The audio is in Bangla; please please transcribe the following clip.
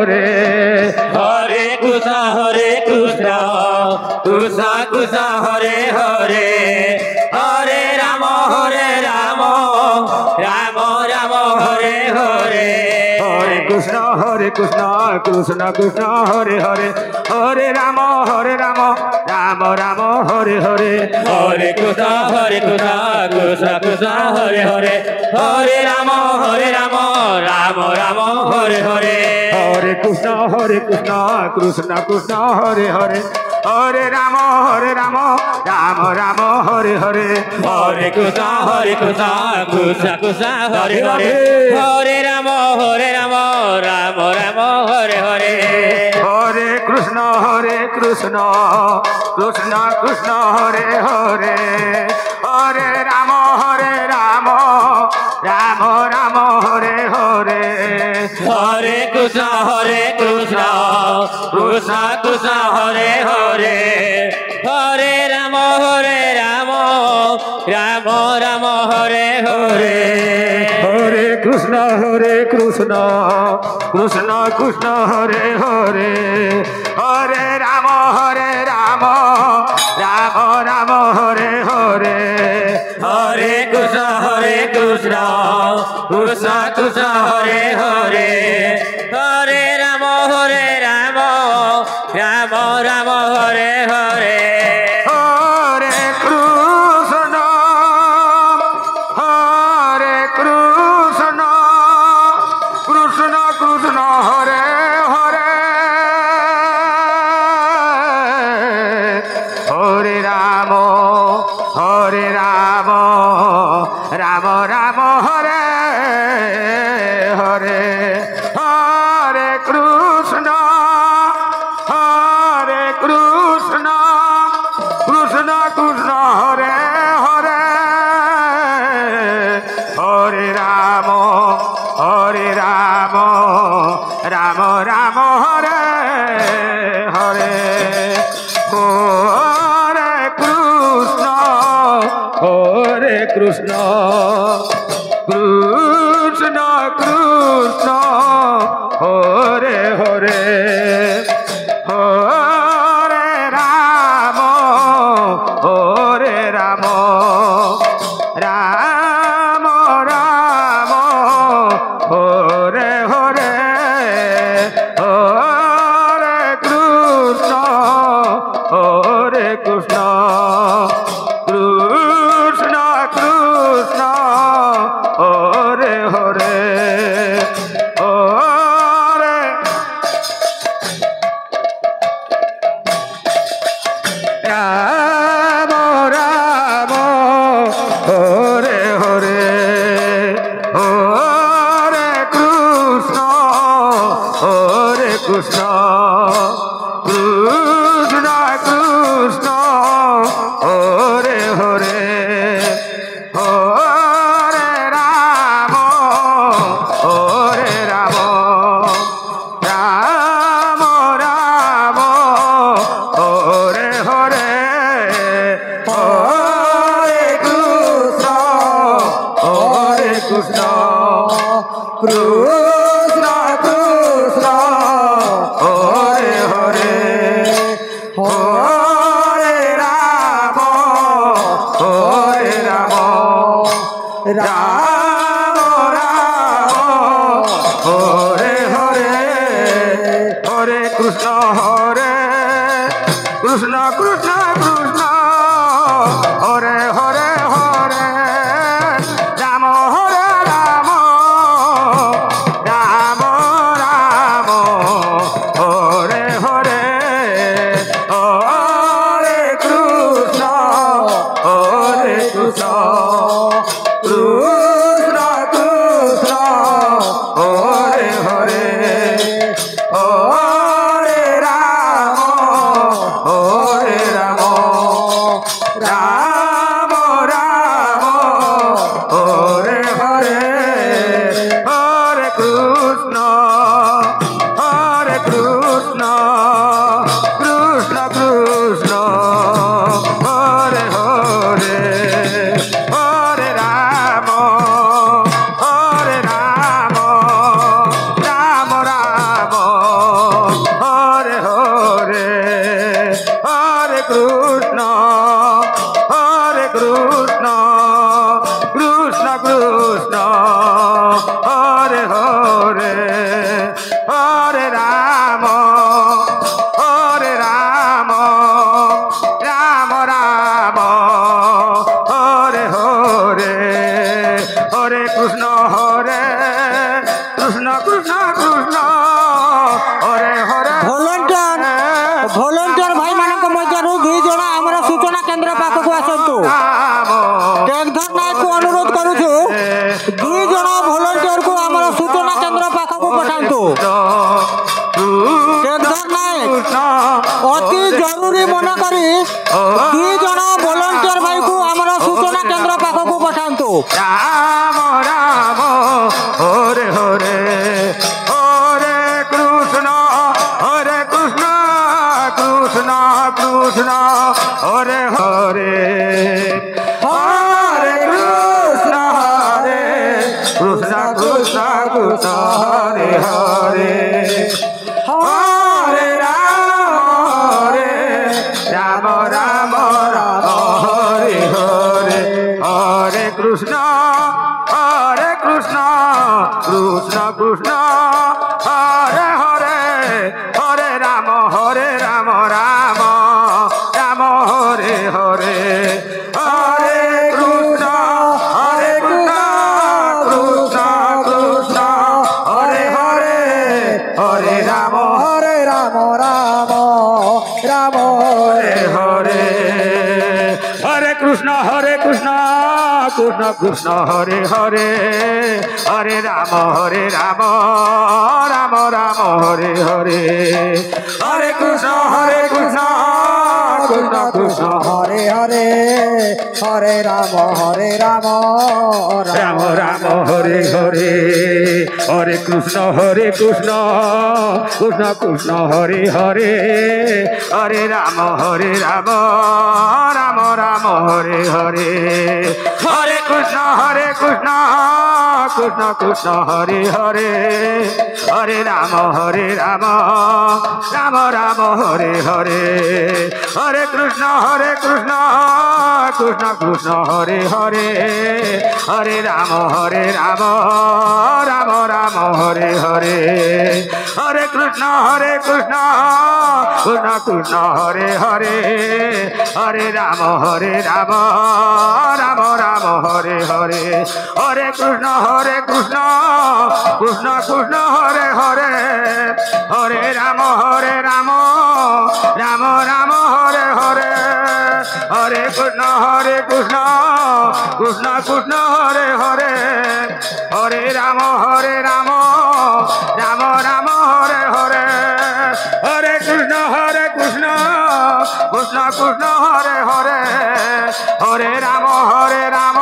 Hare Hare Krishna Krishna Krishna Hare Hare Hare Ram Ram Ram Hare Hare Hare Krishna Krishna Krishna Hare Hare Hare Ram Ram Ram Hare Hare Hare Krishna Krishna Krishna Hare Hare Hare Ram Ram Ram Hare Hare Hare Krishna Krishna Krishna Hare Hare Hare Ram Ram Ram Hare Hare Hare Krishna Krishna Krishna Hare Hare Hare Ram Ram Ram Hare Hare Hare Krishna Krishna Krishna Hare Hare Hare Ram Ram Ram Hare Hare Hare Krishna Krishna Krishna Hare Hare Hare Ram Ram Ram Hare Hare Hare Krishna Krishna Krishna Hare Hare Hare Ram Ram Ram Hare Hare Hare Krishna Krishna Krishna Hare Hare Hare Ram Ram Ram Hare Hare Hare Krishna Krishna Krishna Hare Hare Hare Ram Ram Ram Hare Hare Hare Krishna Krishna Krishna Hare Hare Hare Ram Ram Ram Hare Hare Hare Krishna Krishna Krishna Krishna Hare Hare Hare Ram Ram Ram Hare Hare Hare Krishna Krishna Krishna Krishna Hare Hare Hare Ram Ram Hare Hare Hare Krishna Krishna Krishna Krishna Hare Hare Hare Ram Ram Ram Ram Hare Hare Hare Krishna Krishna Krishna Krishna Hare Hare Hare Ram Ram Ram Hare Hare Hare Krishna Krishna Krishna Krishna Hare Hare Hare Ram Ram Ram Ram Hare Hare Hare Krishna Krishna Krishna Krishna Hare Hare Hare Ram Hare Rama, Hare Rama, Rama Rama, Hare Hare, Hare Krishna, Hare Krishna, Krishna Krishna, Hare Hare. Volunteer ভাই ମାନଙ୍କ ମଧ୍ୟରୁ 2 ଜଣ ଆମର ସୂଚନା କେନ୍ଦ୍ର ପାଖକୁ ଆସନ୍ତୁ। ଟେକଧର ନାୟକକୁ ଅନୁରୋଧ କରୁଛୁ 2 ଜଣ ଭଲେଣ୍ଟିୟରକୁ ଆମର ସୂଚନା କେନ୍ଦ୍ର ପାଖକୁ ପଠାନ୍ତୁ। ଟେକଧର ନାୟକ ଅତି ଜରୁରୀ ମନେ କରି 2 ଜଣ ଭଲେଣ୍ଟିୟର ଭାଇକୁ ଆମର ସୂଚନା କେନ୍ଦ୍ର ପାଖକୁ ପଠାନ୍ତୁ। ରାମ ରାମ ହରେ ହରେ ହରେ କୃଷ୍ଣ କୃଷ୍ଣ କୃଷ୍ଣ ହରେ ହରେ ହରେ କୃଷ୍ଣ କୃଷ୍ଣ କୃଷ୍ଣ ହରେ ହରେ ହରେ ରାମ ରାମ ହରେ ହରେ হরে কৃষ্ণ কৃষ্ণ কৃষ্ণ হরে হরে হরে রাম রাম রাম হরে হরে হরে কৃষ্ণ কৃষ্ণ কৃষ্ণ হরে হরে হরে রাম রাম রাম হরে হরে হরে কৃষ্ণ কৃষ্ণ কৃষ্ণ হরে হরে হরে রাম রাম রাম হরে হরে হরে কৃষ্ণ কৃষ্ণ কৃষ্ণ হরে হরে হরে রাম রাম রাম হরে হরে হরে কৃষ্ণ কৃষ্ণ কৃষ্ণ হরে হরে হরে রাম রাম রাম হরে হরে হরে কৃষ্ণ কৃষ্ণ হরে হরে হরে রাম রাম রাম হরে হরে হরে কৃষ্ণ কৃষ্ণ হরে হরে হরে রাম রাম হরে হরে হরে কৃষ্ণ কৃষ্ণ হরে হরে হরে রাম রাম হরে হরে হরে কৃষ্ণ কৃষ্ণ হরে হরে হরে রাম রাম রাম হরে হরে হরে কৃষ্ণ কৃষ্ণ হরে হরে হরে রাম রাম রাম হরে হরে হরে কৃষ্ণ কৃষ্ণ হরে হরে হরে রাম রাম